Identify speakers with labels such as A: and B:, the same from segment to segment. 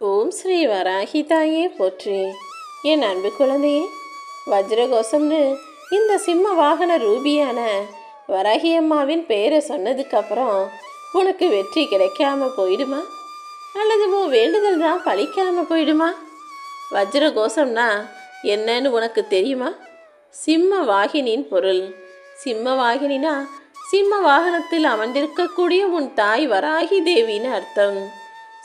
A: ஓம் ஸ்ரீ வராகி தாயே போற்றி. என் அன்பு குழந்தையே, வஜ்ரகோசம்னு இந்த சிம்ம வாகன ரூபியான வராகி அம்மாவின் பெயரை சொன்னதுக்கப்புறம் உனக்கு வெற்றி கிடைக்காம போயிடுமா, அல்லது உன் வேண்டுதல் தான் பழிக்காம போயிடுமா? வஜ்ரகோசம்னா என்னன்னு உனக்கு தெரியுமா? சிம்ம வாகினின் பொருள். சிம்ம வாகினினா சிம்ம வாகனத்தில் அமர்ந்திருக்கக்கூடிய உன் தாய் வராகி தேவின்னு அர்த்தம்.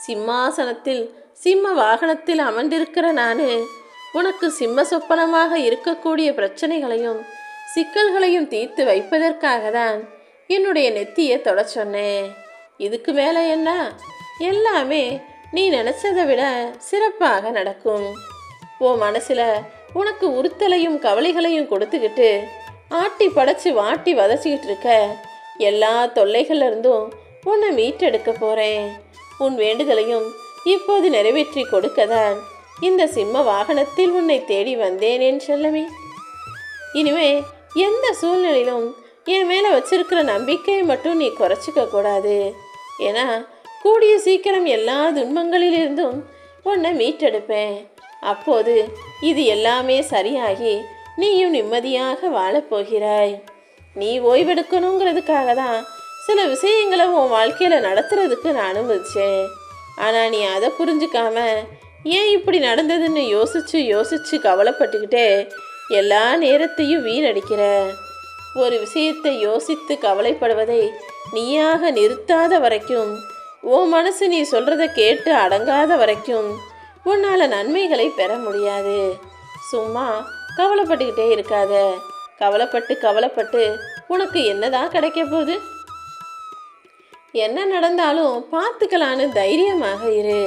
A: சிம்மாசனத்தில் சிம்ம வாகனத்தில் அமர்ந்திருக்கிற நான் உனக்கு சிம்ம சொப்பனமாக இருக்கக்கூடிய பிரச்சனைகளையும் சிக்கல்களையும் தீர்த்து வைப்பதற்காக தான் என்னுடைய நெத்தியை தொட சொன்னேன். இதுக்கு மேலே என்ன? எல்லாமே நீ நினச்சதை விட சிறப்பாக நடக்கும். உன் மனசில் உனக்கு உறுத்தலையும் கவலைகளையும் கொடுத்துக்கிட்டு ஆட்டி படைச்சி வாட்டி வதச்சிக்கிட்டு இருக்க எல்லா தொல்லைகளிலிருந்தும் உன்னை மீட்டெடுக்க போகிறேன். உன் வேண்டுதலையும் இப்போது நிறைவேற்றி கொடுக்கதான் இந்த சிம்ம வாகனத்தில் உன்னை தேடி வந்தேனேன் செல்லமே. இனிமே எந்த சூழ்நிலையிலும் என் மேலே வச்சிருக்கிற நம்பிக்கையை மட்டும் நீ குறைச்சிக்க கூடாது. ஏன்னா கூடிய சீக்கிரம் எல்லா துன்பங்களிலிருந்தும் உன்னை மீட்டெடுப்பேன். அப்போது இது எல்லாமே சரியாகி நீயும் நிம்மதியாக வாழப்போகிறாய். நீ ஓய்வெடுக்கணுங்கிறதுக்காக தான் சில விஷயங்களை உன் வாழ்க்கையில் நடத்துறதுக்கு நான் அனுமதிச்சேன். ஆனால் நீ அதை புரிஞ்சுக்காம ஏன் இப்படி நடந்ததுன்னு யோசிச்சு கவலைப்பட்டுக்கிட்டே எல்லா நேரத்தையும் வீணடிக்கிற. ஒரு விஷயத்தை யோசித்து கவலைப்படுவதை நீயாக நிறுத்தாத வரைக்கும், உன் மனசு நீ சொல்கிறத கேட்டு அடங்காத வரைக்கும் உன்னால் நன்மைகளை பெற முடியாது. சும்மா கவலைப்பட்டுக்கிட்டே இருக்காத. கவலைப்பட்டு உனக்கு என்னதான் கிடைக்க போகுது? என்ன நடந்தாலும் பார்த்துக்கலான்னு தைரியமாக இரு.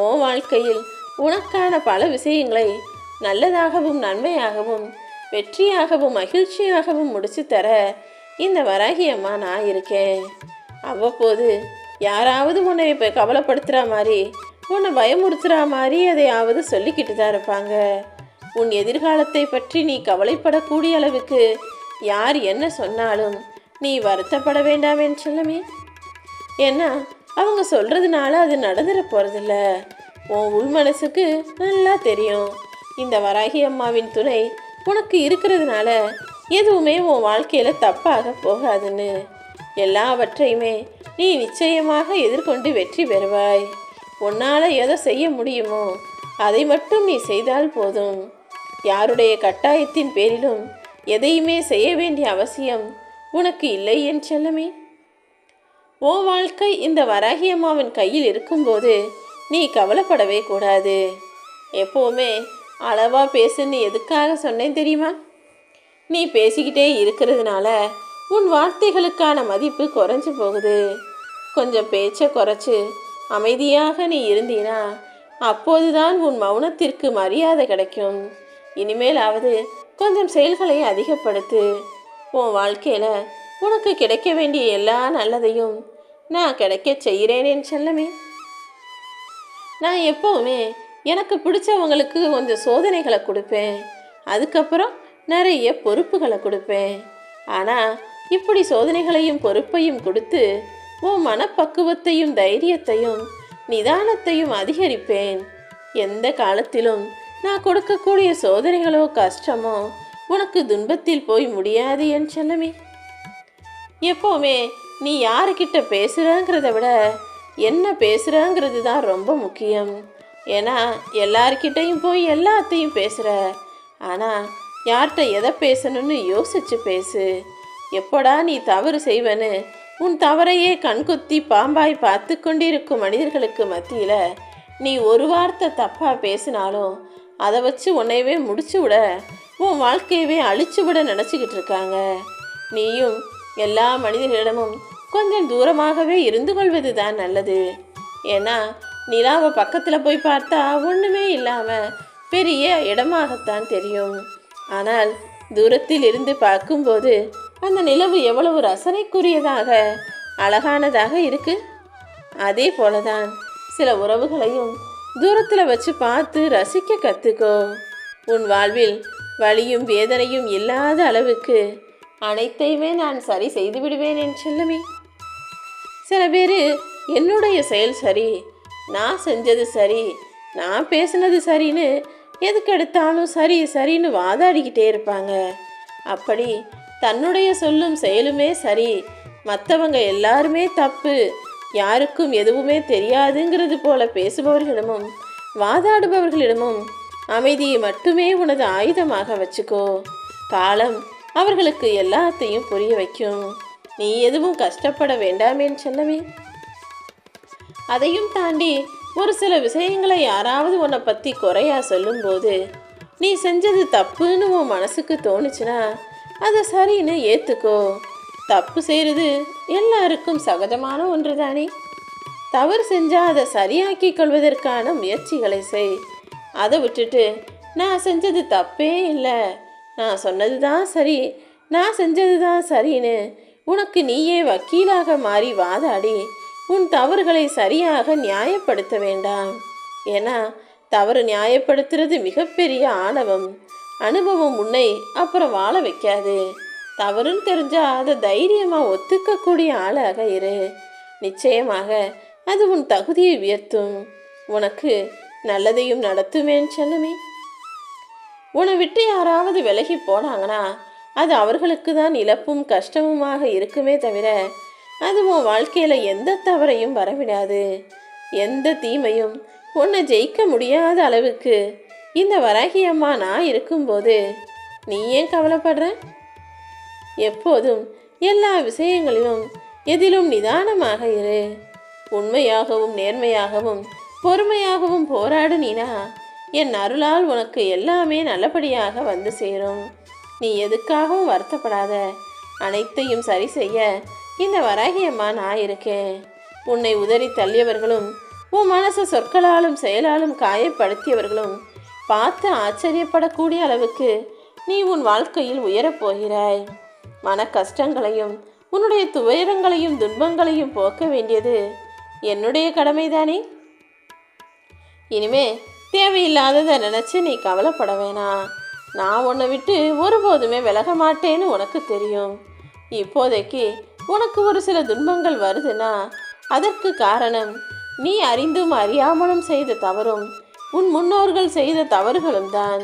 A: உன் வாழ்க்கையில் உனக்கான பல விஷயங்களை நல்லதாகவும் நன்மையாகவும் வெற்றியாகவும் மகிழ்ச்சியாகவும் முடிச்சு தர இந்த வராகி அம்மா நான் இருக்கேன். அவ்வப்போது யாராவது உன்னை இப்போ கவலைப்படுத்துகிற மாதிரி உன்னை பயமுறுத்துகிற மாதிரி எதையாவது சொல்லிக்கிட்டு தான் இருப்பாங்க. உன் எதிர்காலத்தை பற்றி நீ கவலைப்படக்கூடிய அளவுக்கு யார் என்ன சொன்னாலும் நீ வருத்தப்பட வேண்டாம் என்று சொல்லமே. ஏன்னா அவங்க சொல்கிறதுனால அது நடந்துட போகிறதில்ல. உன் உள் மனசுக்கு நல்லா தெரியும், இந்த வராகி அம்மாவின் துணை உனக்கு இருக்கிறதுனால எதுவுமே உன் வாழ்க்கையில் தப்பாக போகாதுன்னு. எல்லாவற்றையுமே நீ நிச்சயமாக எதிர்கொண்டு வெற்றி பெறுவாய். உன்னால் எதை செய்ய முடியுமோ அதை மட்டும் நீ செய்தால் போதும். யாருடைய கட்டாயத்தின் பேரிலும் எதையுமே செய்ய வேண்டிய அவசியம் உனக்கு இல்லை என் செல்லமே. உன் வாழ்க்கை இந்த வராகி அம்மாவின் கையில் இருக்கும்போது நீ கவலைப்படவே கூடாது. எப்போவுமே அளவாக பேசுன்னு எதுக்காக சொன்னேன் தெரியுமா? நீ பேசிக்கிட்டே இருக்கிறதுனால உன் வார்த்தைகளுக்கான மதிப்பு குறைஞ்சி போகுது. கொஞ்சம் பேச்சை குறைச்சி அமைதியாக நீ இருந்தீனா அப்போதுதான் உன் மௌனத்திற்கு மரியாதை கிடைக்கும். இனிமேலாவது கொஞ்சம் செயல்களை அதிகப்படுத்து. உன் வாழ்க்கையில் உனக்கு கிடைக்க வேண்டிய எல்லா நல்லதையும் நான் கிடைக்க செய்கிறேனேன்னு செல்லமே. நான் எப்போவுமே எனக்கு பிடிச்சவங்களுக்கு கொஞ்சம் சோதனைகளை கொடுப்பேன், அதுக்கப்புறம் நிறைய பொறுப்புகளை கொடுப்பேன். ஆனால் இப்படி சோதனைகளையும் பொறுப்பையும் கொடுத்து உன் மனப்பக்குவத்தையும் தைரியத்தையும் நிதானத்தையும் அதிகரிப்பேன். எந்த காலத்திலும் நான் கொடுக்கக்கூடிய சோதனைகளோ கஷ்டமோ உனக்கு துன்பத்தில் போய் முடியாது என் செல்லமே. எப்போவுமே நீ யாருக்கிட்ட பேசுகிறங்கிறத விட என்ன பேசுகிறங்கிறது தான் ரொம்ப முக்கியம். ஏன்னா எல்லார்கிட்டையும் போய் எல்லாத்தையும் பேசுகிற, ஆனால் யார்கிட்ட எதை பேசணும்னு யோசிச்சு பேசு. எப்படா நீ தவறு செய்வன்னு உன் தவறையே கண்குத்தி பாம்பாய் பார்த்து கொண்டிருக்கும் மனிதர்களுக்கு மத்தியில் நீ ஒரு வார்த்தை தப்பாக பேசினாலும் அதை வச்சு உன்னையவே முடிச்சு விட, உன் வாழ்க்கையவே அழிச்சு விட நினச்சிக்கிட்டு இருக்காங்க. நீயும் எல்லா மனிதர்களிடமும் கொஞ்சம் தூரமாகவே இருந்து கொள்வது தான் நல்லது. ஏன்னா நிலாவை பக்கத்தில் போய் பார்த்தா ஒன்றுமே இல்லாமல் பெரிய இடமாகத்தான் தெரியும். ஆனால் தூரத்தில் இருந்து பார்க்கும்போது அந்த நிலவு எவ்வளவு ரசனைக்குரியதாக அழகானதாக இருக்கு. அதே போலதான் சில உறவுகளையும் தூரத்தில் வச்சு பார்த்து ரசிக்க கற்றுக்கோ. உன் வாழ்வில் வலியும் வேதனையும் இல்லாத அளவுக்கு அனைத்தையுமே நான் சரி செய்து விடுவேன் என் செல்லமே. சில பேர் என்னுடைய செயல் சரி, நான் செஞ்சது சரி, நான் பேசுனது சரின்னு எதுக்கெடுத்தாலும் சரி சரின்னு வாதாடிக்கிட்டே இருப்பாங்க. அப்படி தன்னுடைய சொல்லும் செயலுமே சரி, மற்றவங்க எல்லாருமே தப்பு, யாருக்கும் எதுவுமே தெரியாதுங்கிறது போல பேசுபவர்களிடமும் வாதாடுபவர்களிடமும் அமைதியை மட்டுமே உனது ஆயுதமாக வச்சுக்கோ. காலம் அவர்களுக்கு எல்லாத்தையும் புரிய வைக்கும். நீ எதுவும் கஷ்டப்பட வேண்டாமேன்னு செல்லமே. அதையும் தாண்டி ஒரு சில விஷயங்களை யாராவது உன்னை பற்றி குறையா சொல்லும்போது நீ செஞ்சது தப்புன்னு உன் மனசுக்கு தோணுச்சுன்னா அதை சரின்னு ஏற்றுக்கோ. தப்பு செய்கிறது எல்லாருக்கும் சகஜமான ஒன்று தானே. தவறு செஞ்சால் அதை சரியாக்கி கொள்வதற்கான முயற்சிகளை செய். அதை விட்டுட்டு நான் செஞ்சது தப்பே இல்லை, நான் சொன்னது தான் சரி, நான் செஞ்சது தான் சரின்னு உனக்கு நீயே வக்கீலாக மாறி வாதாடி உன் தவறுகளை சரியாக நியாயப்படுத்த வேண்டாம். ஏன்னா தவறு நியாயப்படுத்துறது மிகப்பெரிய ஆணவம். அனுபவம் உன்னை அப்புறம் வாழ வைக்காது. தவறுன்னு தெரிஞ்சா அதை தைரியமாக ஒத்துக்கக்கூடிய ஆளாக இரு. நிச்சயமாக அது உன் தகுதியை உயர்த்தும், உனக்கு நல்லதையும் நடத்துவேன்னு செல்லமே. உன்னை விட்டு யாராவது விலகி போனாங்கன்னா அது அவர்களுக்கு தான் இழப்பும் கஷ்டமுமாக இருக்குமே தவிர அது உன் வாழ்க்கையில் எந்த தவறையும் வரவிடாது. எந்த தீமையும் உன்னை ஜெயிக்க முடியாத அளவுக்கு இந்த வராகி அம்மா நான் இருக்கும்போது நீ ஏன் கவலைப்படுற? எப்போதும் எல்லா விஷயங்களிலும் எதிலும் நிதானமாக இரு. உண்மையாகவும் நேர்மையாகவும் பொறுமையாகவும் போராடு. நீனா என் அருளால் உனக்கு எல்லாமே நல்லபடியாக வந்து சேரும். நீ எதுக்காகவும் வருத்தப்படாத. அனைத்தையும் சரி செய்ய இந்த வராகி அம்மா நான் இருக்கேன். உன்னை உதறி தள்ளியவர்களும் உன் மனசை சொற்களாலும் செயலாலும் காயப்படுத்தியவர்களும் பார்த்து ஆச்சரியப்படக்கூடிய அளவுக்கு நீ உன் வாழ்க்கையில் உயரப்போகிறாய். மன கஷ்டங்களையும் உன்னுடைய துயரங்களையும் துன்பங்களையும் போக்க வேண்டியது என்னுடைய கடமைதானே. இனிமே தேவையில்லாததை நினச்சி நீ கவலைப்பட வேணாம். நான் உன்னை விட்டு ஒருபோதுமே விலக மாட்டேன்னு உனக்கு தெரியும். இப்போதைக்கு உனக்கு ஒரு சில துன்பங்கள் வருதுன்னா அதற்கு காரணம் நீ அறிந்தும் அறியாமலும் செய்த தவறும் உன் முன்னோர்கள் செய்த தவறுகளும் தான்.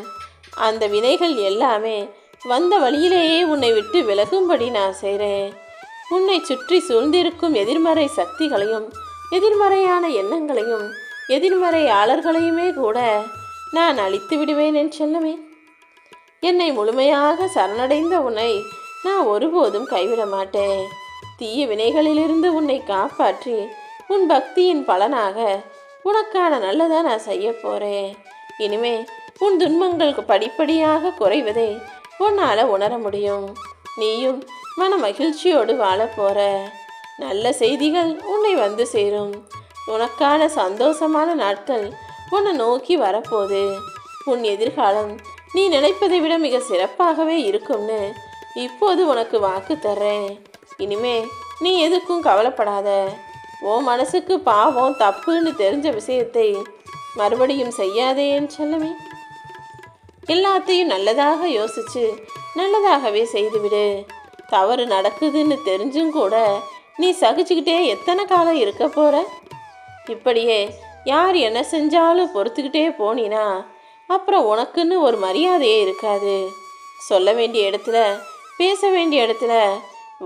A: அந்த வினைகள் எல்லாமே வந்த வழியிலேயே உன்னை விட்டு விலகும்படி நான் செய்கிறேன். உன்னை சுற்றி சூழ்ந்திருக்கும் எதிர்மறை சக்திகளையும் எதிர்மறையான எண்ணங்களையும் எதிர்மறையாளர்களையுமே கூட நான் அழித்து விடுவேன் என்று சொல்லவே. என்னை முழுமையாக சரணடைந்த உன்னை நான் ஒருபோதும் கைவிட மாட்டேன். தீய வினைகளிலிருந்து உன்னை காப்பாற்றி உன் பக்தியின் பலனாக உனக்கான நல்லதை நான் செய்ய போகிறேன். இனிமே உன் துன்பங்களுக்கு படிப்படியாக குறைவதை உன்னால் உணர முடியும். நீயும் மன மகிழ்ச்சியோடு வாழ போகிற. நல்ல செய்திகள் உன்னை வந்து சேரும். உனக்கான சந்தோஷமான நாட்கள் உன்னை நோக்கி வரப்போகுது. உன் எதிர்காலம் நீ நினைப்பதை விட மிக சிறப்பாகவே இருக்கும்னு இப்போது உனக்கு வாக்கு தர்றேன். இனிமே நீ எதுக்கும் கவலைப்படாத. உன் மனசுக்கு பாவம் தப்புன்னு தெரிஞ்ச விஷயத்தை மறுபடியும் செய்யாதேன்னு சொல்லவே. எல்லாத்தையும் நல்லதாக யோசிச்சு நல்லதாகவே செய்துவிடு. தவறு நடக்குதுன்னு தெரிஞ்சும் கூட நீ சகிச்சுக்கிட்டே எத்தனை காலம் இருக்க போகிற? இப்படியே யார் என்ன செஞ்சாலும் பொறுத்துக்கிட்டே போனினா அப்புறம் உனக்குன்னு ஒரு மரியாதையே இருக்காது. சொல்ல வேண்டிய இடத்துல பேச வேண்டிய இடத்துல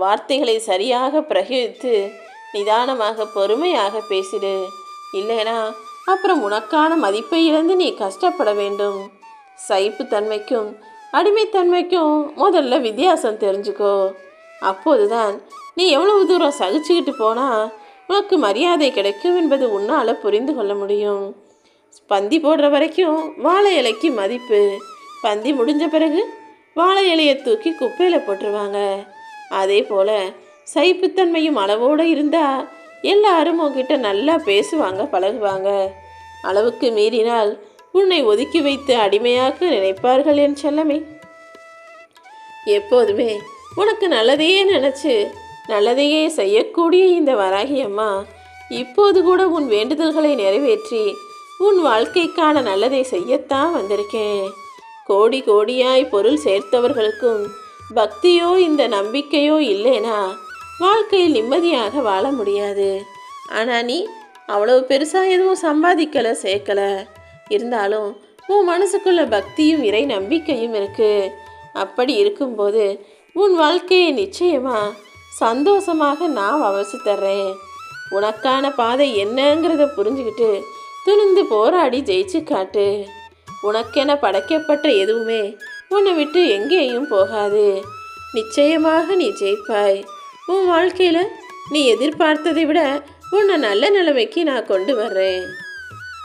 A: வார்த்தைகளை சரியாக பிரயோகித்து நிதானமாக பொறுமையாக பேசிடு. இல்லைனா அப்புறம் உனக்கான மதிப்பை இழந்து நீ கஷ்டப்பட வேண்டும். சகிப்புத்தன்மைக்கும் அடிமைத்தன்மைக்கும் முதல்ல வித்தியாசம் தெரிஞ்சுக்கோ. அப்போதுதான் நீ எவ்வளவு தூரம் சகிச்சுக்கிட்டு போனால் உனக்கு மரியாதை கிடைக்கும் என்பது உன்னால் புரிந்து கொள்ள முடியும். பந்தி போடுற வரைக்கும் வாழை இலைக்கு மதிப்பு. பந்தி முடிஞ்ச பிறகு வாழை இலையை தூக்கி குப்பையில் போட்டுருவாங்க. அதே போல் சகிப்புத்தன்மையும் அளவோடு இருந்தால் எல்லாரும் உங்ககிட்ட நல்லா பேசுவாங்க, பழகுவாங்க. அளவுக்கு மீறினால் உன்னை ஒதுக்கி வைத்து அடிமையாக்க நினைப்பார்கள் என் செல்லமே. எப்போதுமே உனக்கு நல்லதையே நினச்சி நல்லதையே செய்யக்கூடிய இந்த வராகி அம்மா இப்போது கூட உன் வேண்டுதல்களை நிறைவேற்றி உன் வாழ்க்கைக்கான நல்லதை செய்யத்தான் வந்திருக்கேன். கோடி கோடியாய் பொருள் சேர்த்தவர்களுக்கும் பக்தியோ இந்த நம்பிக்கையோ இல்லைனா வாழ்க்கையில் நிம்மதியாக வாழ முடியாது. ஆனால் நீ அவ்வளோ பெருசாக எதுவும் சம்பாதிக்கலை சேர்க்கலை. இருந்தாலும் உன் மனசுக்குள்ள பக்தியும் இறை நம்பிக்கையும் இருக்கு. அப்படி இருக்கும்போது உன் வாழ்க்கையை நிச்சயமாக சந்தோஷமாக நான் அவசி தர்றேன். உனக்கான பாதை என்னங்கிறத புரிஞ்சுக்கிட்டு துணிந்து போராடி ஜெயிச்சு காட்டு. உனக்கென படைக்கப்பட்ட எதுவுமே உன்னை விட்டு எங்கேயும் போகாது. நிச்சயமாக நீ ஜெயிப்பாய். உன் வாழ்க்கையில் நீ எதிர்பார்த்ததை விட உன்னை நல்ல நிலைமைக்கு நான் கொண்டு வர்றேன்.